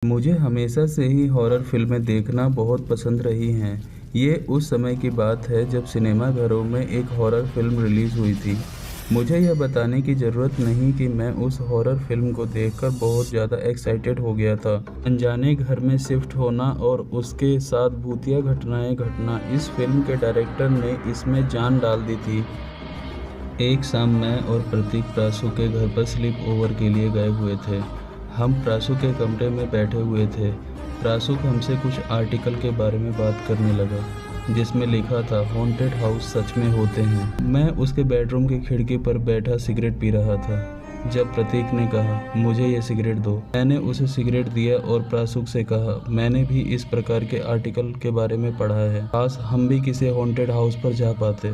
मुझे हमेशा से ही हॉरर फिल्में देखना बहुत पसंद रही हैं। ये उस समय की बात है जब सिनेमा घरों में एक हॉरर फिल्म रिलीज़ हुई थी। मुझे यह बताने की ज़रूरत नहीं कि मैं उस हॉरर फिल्म को देखकर बहुत ज़्यादा एक्साइटेड हो गया था। अनजाने घर में शिफ्ट होना और उसके साथ भूतिया घटनाएं घटना, इस फिल्म के डायरेक्टर ने इसमें जान डाल दी थी। एक शाम मैं और प्रतीक प्रासु के घर पर स्लीप ओवर के लिए गए हुए थे। हम प्रासु के कमरे में बैठे हुए थे। प्रासु हमसे कुछ आर्टिकल के बारे में बात करने लगा जिसमें लिखा था हॉन्टेड हाउस सच में होते हैं। मैं उसके बेडरूम की खिड़की पर बैठा सिगरेट पी रहा था जब प्रतीक ने कहा मुझे ये सिगरेट दो। मैंने उसे सिगरेट दिया और प्रासु से कहा मैंने भी इस प्रकार के आर्टिकल के बारे में पढ़ा है, काश हम भी किसी हॉन्टेड हाउस पर जा पाते।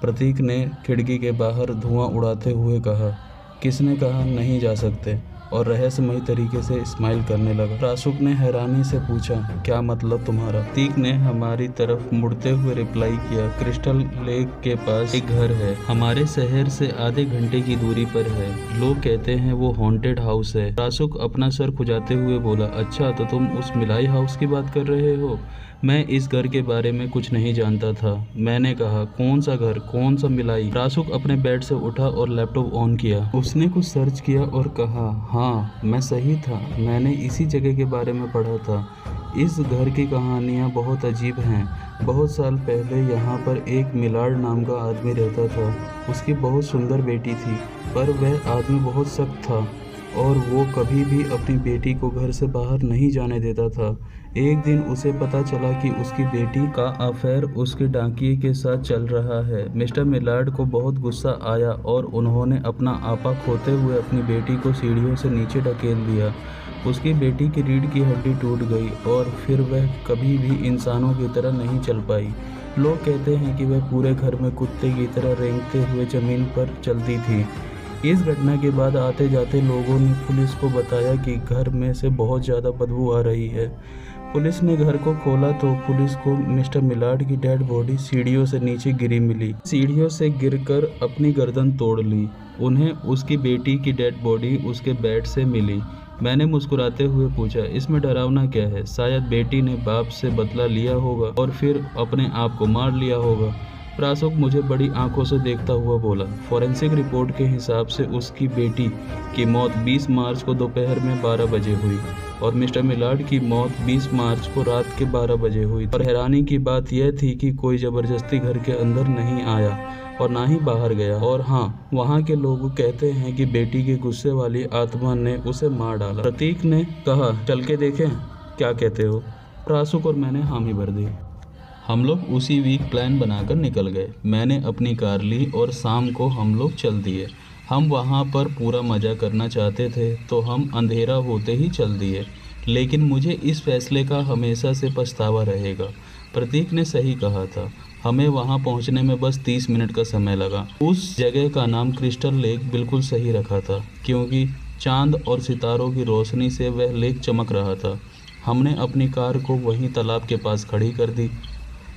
प्रतीक ने खिड़की के बाहर धुआं उड़ाते हुए कहा किसने कहा नहीं जा सकते, और रहस्यमयी तरीके से स्माइल करने लगा। प्रासुक ने हैरानी से पूछा क्या मतलब तुम्हारा? प्रतीक ने हमारी तरफ मुड़ते हुए रिप्लाई किया क्रिस्टल लेक के पास एक घर है, हमारे शहर से आधे घंटे की दूरी पर है। लोग कहते हैं वो हॉन्टेड हाउस है। प्रासुक अपना सर खुजाते हुए बोला अच्छा तो तुम उस मिलाई हाउस की बात कर रहे हो? मैं इस घर के बारे में कुछ नहीं जानता था। मैंने कहा कौन सा घर, कौन सा मिलाई? प्रासुक अपने बेड से उठा और लैपटॉप ऑन किया। उसने कुछ सर्च किया और कहा हाँ मैं सही था, मैंने इसी जगह के बारे में पढ़ा था। इस घर की कहानियाँ बहुत अजीब हैं। बहुत साल पहले यहाँ पर एक मिलार्ड नाम का आदमी रहता था। उसकी बहुत सुंदर बेटी थी, पर वह आदमी बहुत सख्त था और वो कभी भी अपनी बेटी को घर से बाहर नहीं जाने देता था। एक दिन उसे पता चला कि उसकी बेटी का अफेयर उसके डाकिये के साथ चल रहा है। मिस्टर मिलार्ड को बहुत गुस्सा आया और उन्होंने अपना आपा खोते हुए अपनी बेटी को सीढ़ियों से नीचे ढकेल दिया। उसकी बेटी की रीढ़ की हड्डी टूट गई और फिर वह कभी भी इंसानों की तरह नहीं चल पाई। लोग कहते हैं कि वह पूरे घर में कुत्ते की तरह रेंगते हुए ज़मीन पर चलती थी। इस घटना के बाद आते जाते लोगों ने पुलिस को बताया कि घर में से बहुत ज़्यादा बदबू आ रही है। पुलिस ने घर को खोला तो पुलिस को मिस्टर मिलार्ड की डेड बॉडी सीढ़ियों से नीचे गिरी मिली। सीढ़ियों से गिरकर अपनी गर्दन तोड़ ली। उन्हें उसकी बेटी की डेड बॉडी उसके बेड से मिली। मैंने मुस्कुराते हुए पूछा इसमें डरावना क्या है? शायद बेटी ने बाप से बदला लिया होगा और फिर अपने आप को मार लिया होगा। प्रासुक मुझे बड़ी आंखों से देखता हुआ बोला फॉरेंसिक रिपोर्ट के हिसाब से उसकी बेटी की मौत 20 मार्च को दोपहर में 12 बजे हुई और मिस्टर मिलार्ड की मौत 20 मार्च को रात के 12 बजे हुई। और हैरानी की बात यह थी कि कोई ज़बरदस्ती घर के अंदर नहीं आया और ना ही बाहर गया। और हाँ, वहाँ के लोग कहते हैं कि बेटी की गुस्से वाली आत्मा ने उसे मार डाला। प्रतीक ने कहा चल के देखें, क्या कहते हो? प्रासुक और मैंने हामी भर दी। हम लोग उसी वीक प्लान बनाकर निकल गए। मैंने अपनी कार ली और शाम को हम लोग चल दिए। हम वहाँ पर पूरा मज़ा करना चाहते थे तो हम अंधेरा होते ही चल दिए, लेकिन मुझे इस फैसले का हमेशा से पछतावा रहेगा। प्रतीक ने सही कहा था, हमें वहाँ पहुँचने में बस 30 मिनट का समय लगा। उस जगह का नाम क्रिस्टल लेक बिल्कुल सही रखा था क्योंकि चाँद और सितारों की रोशनी से वह लेक चमक रहा था। हमने अपनी कार को वहीं तालाब के पास खड़ी कर दी।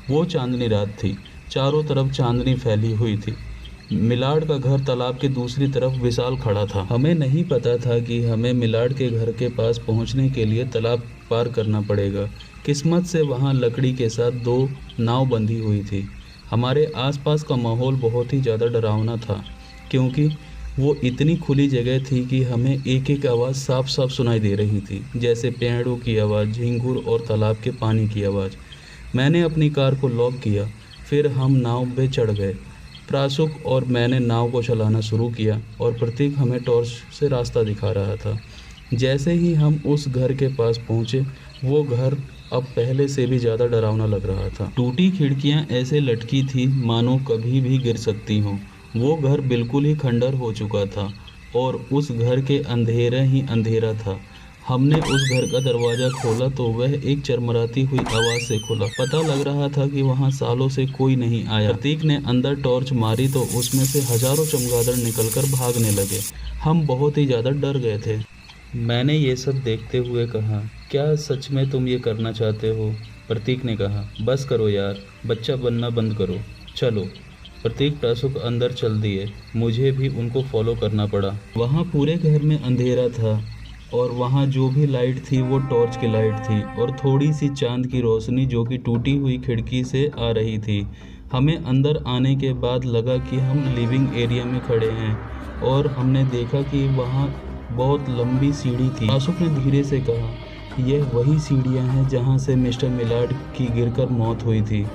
वो चांदनी रात थी, चारों तरफ चांदनी फैली हुई थी। मिलार्ड का घर तालाब के दूसरी तरफ विशाल खड़ा था। हमें नहीं पता था कि हमें मिलार्ड के घर के पास पहुंचने के लिए तालाब पार करना पड़ेगा। किस्मत से वहां लकड़ी के साथ 2 नाव बंधी हुई थी। हमारे आसपास का माहौल बहुत ही ज़्यादा डरावना था क्योंकि वो इतनी खुली जगह थी कि हमें एक एक आवाज़ साफ साफ सुनाई दे रही थी, जैसे पेड़ों की आवाज़, झींगुर और तालाब के पानी की आवाज़। मैंने अपनी कार को लॉक किया, फिर हम नाव पे चढ़ गए। प्रासुक और मैंने नाव को चलाना शुरू किया और प्रतीक हमें टॉर्च से रास्ता दिखा रहा था। जैसे ही हम उस घर के पास पहुँचे, वो घर अब पहले से भी ज़्यादा डरावना लग रहा था। टूटी खिड़कियाँ ऐसे लटकी थी मानो कभी भी गिर सकती हों। वो घर बिल्कुल ही खंडर हो चुका था और उस घर के अंधेरा ही अंधेरा था। हमने उस घर का दरवाज़ा खोला तो वह एक चरमराती हुई आवाज़ से खुला। पता लग रहा था कि वहाँ सालों से कोई नहीं आया। प्रतीक ने अंदर टॉर्च मारी तो उसमें से हजारों चमगादड़ निकलकर भागने लगे। हम बहुत ही ज़्यादा डर गए थे। मैंने ये सब देखते हुए कहा क्या सच में तुम ये करना चाहते हो? प्रतीक ने कहा बस करो यार, बच्चा बनना बंद करो, चलो। प्रतीक प्रासुक अंदर चल दिए। मुझे भी उनको फॉलो करना पड़ा। वहाँ पूरे घर में अंधेरा था। और वहाँ जो भी लाइट थी वो टॉर्च की लाइट थी और थोड़ी सी चांद की रोशनी जो कि टूटी हुई खिड़की से आ रही थी। हमें अंदर आने के बाद लगा कि हम लिविंग एरिया में खड़े हैं और हमने देखा कि वहाँ बहुत लंबी सीढ़ी थी। आशुक ने धीरे से कहा, यह वही सीढ़ियाँ हैं जहाँ से मिस्टर मिलार्ड की गिरकर मौत हुई थी।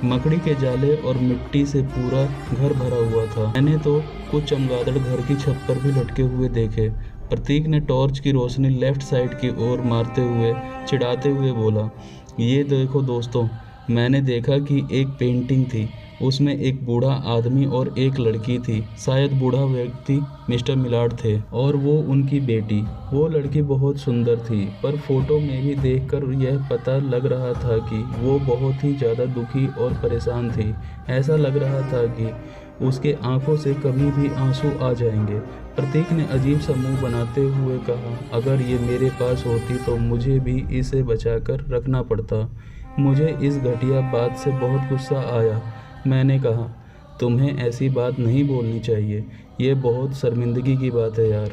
मकड़ी के जाले और मिट्टी से पूरा घर भरा हुआ था। मैंने तो कुछ चमगादड़ घर की छत पर भी लटके हुए देखे। प्रतीक ने टॉर्च की रोशनी लेफ्ट साइड की ओर मारते हुए चिढ़ाते हुए बोला, ये देखो दोस्तों, मैंने देखा कि एक पेंटिंग थी, उसमें एक बूढ़ा आदमी और एक लड़की थी। शायद बूढ़ा व्यक्ति मिस्टर मिलार्ड थे और वो उनकी बेटी। वो लड़की बहुत सुंदर थी, पर फोटो में भी देखकर यह पता लग रहा था कि वो बहुत ही ज़्यादा दुखी और परेशान थी। ऐसा लग रहा था कि उसके आंखों से कभी भी आंसू आ जाएंगे। प्रतीक ने अजीब सा मुंह बनाते हुए कहा, अगर ये मेरे पास होती तो मुझे भी इसे बचाकर रखना पड़ता। मुझे इस घटिया बात से बहुत गुस्सा आया। मैंने कहा, तुम्हें ऐसी बात नहीं बोलनी चाहिए, ये बहुत शर्मिंदगी की बात है यार,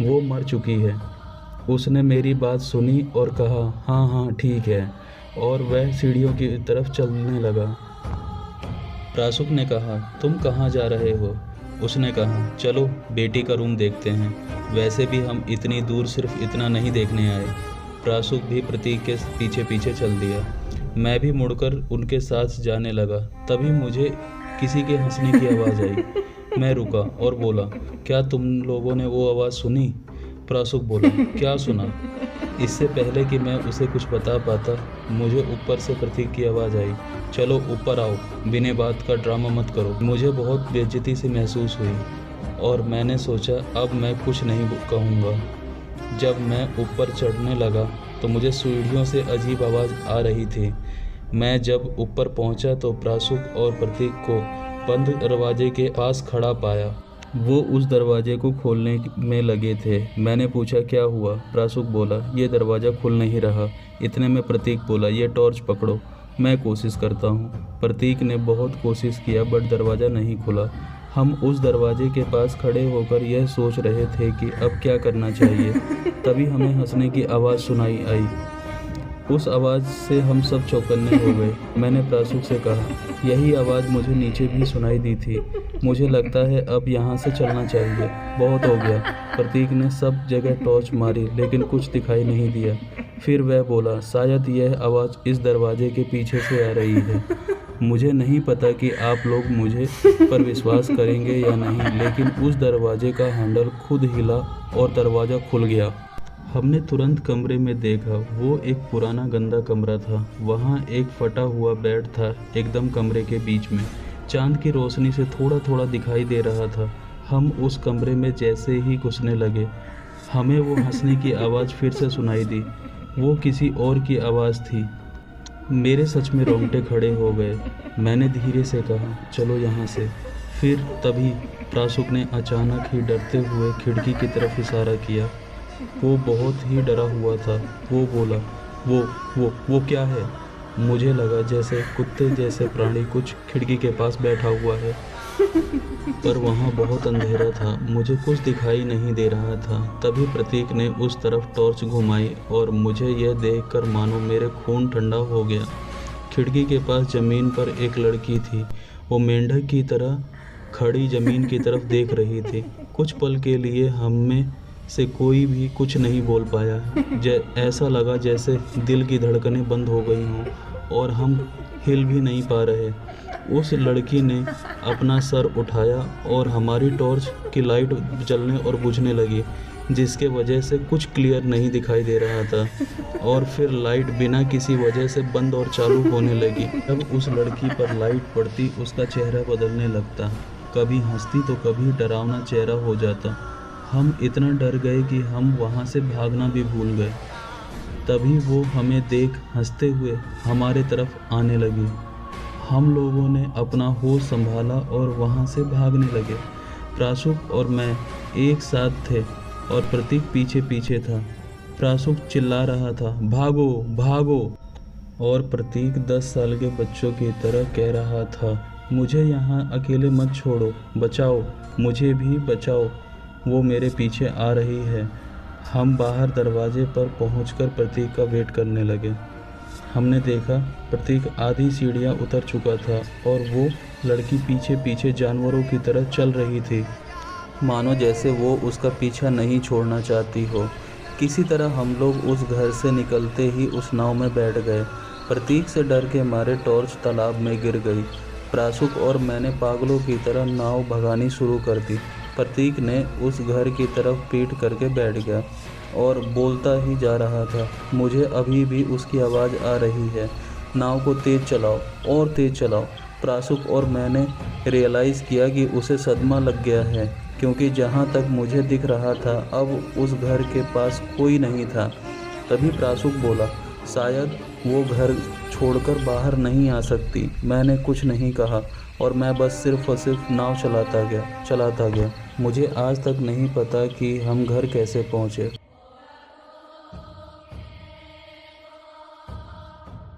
वो मर चुकी है। उसने मेरी बात सुनी और कहा, हाँ हाँ ठीक है, और वह सीढ़ियों की तरफ चलने लगा। प्रासुक ने कहा, तुम कहाँ जा रहे हो? उसने कहा, चलो बेटी का रूम देखते हैं, वैसे भी हम इतनी दूर सिर्फ इतना नहीं देखने आए। प्रासुक भी प्रतीक के पीछे पीछे चल दिया। मैं भी मुड़कर उनके साथ जाने लगा। तभी मुझे किसी के हंसने की आवाज़ आई। मैं रुका और बोला, क्या तुम लोगों ने वो आवाज़ सुनी? प्रासुक बोला, क्या सुना? इससे पहले कि मैं उसे कुछ बता पाता, मुझे ऊपर से प्रतीक की आवाज़ आई, चलो ऊपर आओ, बिना बात का ड्रामा मत करो। मुझे बहुत बेइज्जती सी महसूस हुई और मैंने सोचा अब मैं कुछ नहीं कहूँगा। जब मैं ऊपर चढ़ने लगा तो मुझे सीढ़ियों से अजीब आवाज़ आ रही थी। मैं जब ऊपर पहुंचा तो प्रासुक और प्रतीक को बंद दरवाजे के पास खड़ा पाया। वो उस दरवाजे को खोलने में लगे थे। मैंने पूछा, क्या हुआ? प्रासुक बोला, ये दरवाज़ा खुल नहीं रहा। इतने में प्रतीक बोला, ये टॉर्च पकड़ो, मैं कोशिश करता हूँ। प्रतीक ने बहुत कोशिश किया बट दरवाज़ा नहीं खुला। हम उस दरवाजे के पास खड़े होकर यह सोच रहे थे कि अब क्या करना चाहिए। तभी हमें हंसने की आवाज़ सुनाई आई। उस आवाज़ से हम सब चौकन्ने हो गए। मैंने प्रासुक से कहा, यही आवाज़ मुझे नीचे भी सुनाई दी थी। मुझे लगता है अब यहाँ से चलना चाहिए, बहुत हो गया। प्रतीक ने सब जगह टॉर्च मारी लेकिन कुछ दिखाई नहीं दिया। फिर वह बोला, शायद यह आवाज़ इस दरवाजे के पीछे से आ रही है। मुझे नहीं पता कि आप लोग मुझे पर विश्वास करेंगे या नहीं, लेकिन उस दरवाजे का हैंडल खुद हिला और दरवाज़ा खुल गया। हमने तुरंत कमरे में देखा। वो एक पुराना गंदा कमरा था। वहाँ एक फटा हुआ बेड था एकदम कमरे के बीच में। चांद की रोशनी से थोड़ा थोड़ा दिखाई दे रहा था। हम उस कमरे में जैसे ही घुसने लगे, हमें वो हंसने की आवाज़ फिर से सुनाई दी। वो किसी और की आवाज़ थी। मेरे सच में रोंगटे खड़े हो गए। मैंने धीरे से कहा, चलो यहाँ से। फिर तभी प्रासुक ने अचानक ही डरते हुए खिड़की की तरफ इशारा किया। वो बहुत ही डरा हुआ था। वो बोला, वो क्या है? मुझे लगा जैसे कुत्ते जैसे प्राणी कुछ खिड़की के पास बैठा हुआ है, पर वहाँ बहुत अंधेरा था, मुझे कुछ दिखाई नहीं दे रहा था। तभी प्रतीक ने उस तरफ टॉर्च घुमाई और मुझे यह देखकर मानो मेरे खून ठंडा हो गया। खिड़की के पास ज़मीन पर एक लड़की थी। वो मेंढक की तरह खड़ी ज़मीन की तरफ देख रही थी। कुछ पल के लिए हम में से कोई भी कुछ नहीं बोल पाया। ऐसा लगा जैसे दिल की धड़कनें बंद हो गई हों और हम हिल भी नहीं पा रहे। उस लड़की ने अपना सर उठाया और हमारी टॉर्च की लाइट जलने और बुझने लगी, जिसके वजह से कुछ क्लियर नहीं दिखाई दे रहा था। और फिर लाइट बिना किसी वजह से बंद और चालू होने लगी। जब उस लड़की पर लाइट पड़ती उसका चेहरा बदलने लगता, कभी हंसती तो कभी डरावना चेहरा हो जाता। हम इतना डर गए कि हम वहाँ से भागना भी भूल गए। तभी वो हमें देख हंसते हुए हमारे तरफ आने लगी। हम लोगों ने अपना होश संभाला और वहाँ से भागने लगे। प्रासुक और मैं एक साथ थे और प्रतीक पीछे पीछे था। प्रासुक चिल्ला रहा था, भागो भागो, और प्रतीक 10 साल के बच्चों की तरह कह रहा था, मुझे यहाँ अकेले मत छोड़ो, बचाओ, मुझे भी बचाओ, वो मेरे पीछे आ रही है। हम बाहर दरवाजे पर पहुंचकर प्रतीक का वेट करने लगे। हमने देखा प्रतीक आधी सीढ़ियां उतर चुका था और वो लड़की पीछे पीछे जानवरों की तरह चल रही थी, मानो जैसे वो उसका पीछा नहीं छोड़ना चाहती हो। किसी तरह हम लोग उस घर से निकलते ही उस नाव में बैठ गए। प्रतीक से डर के मारे टॉर्च तालाब में गिर गई। प्रासुक और मैंने पागलों की तरह नाव भगानी शुरू कर दी। प्रतीक ने उस घर की तरफ पीठ करके बैठ गया और बोलता ही जा रहा था। मुझे अभी भी उसकी आवाज़ आ रही है, नाव को तेज़ चलाओ और तेज़ चलाओ। प्रासुक और मैंने रियलाइज़ किया कि उसे सदमा लग गया है, क्योंकि जहाँ तक मुझे दिख रहा था अब उस घर के पास कोई नहीं था। तभी प्रासुक बोला, शायद वो घर छोड़कर बाहर नहीं आ सकती। मैंने कुछ नहीं कहा और मैं बस सिर्फ और सिर्फ नाव चलाता गया। मुझे आज तक नहीं पता कि हम घर कैसे पहुँचे,